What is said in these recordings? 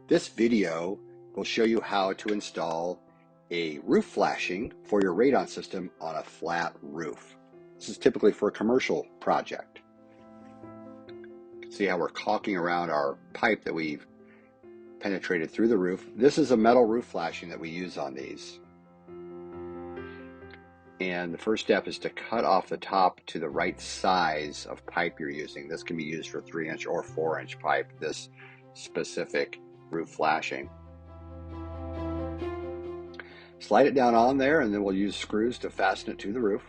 This video will show you how to install a roof flashing for your radon system on a flat roof. This is typically for a commercial project. You can see how we're caulking around our pipe that we've penetrated through the roof. This is a metal roof flashing that we use on these. And the first step is to cut off the top to the right size of pipe you're using. This can be used for 3-inch or 4-inch pipe, this specific roof flashing. Slide it down on there, and then we'll use screws to fasten it to the roof.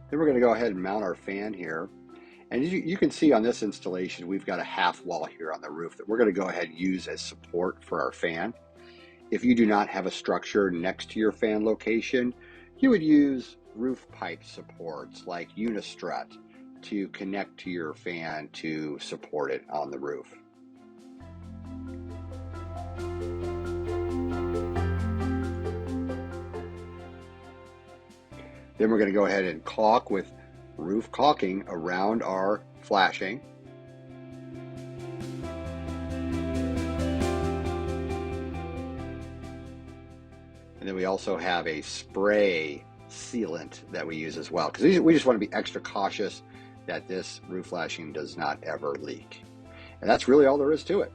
Then we're going to go ahead and mount our fan here. And you can see on this installation, we've got a half wall here on the roof that we're going to go ahead and use as support for our fan. If you do not have a structure next to your fan location, you would use roof pipe supports like unistrut to connect to your fan to support it on the roof. Then we're going to go ahead and caulk with roof caulking around our flashing. And then we also have a spray sealant that we use as well, because we just want to be extra cautious that this roof flashing does not ever leak. And that's really all there is to it.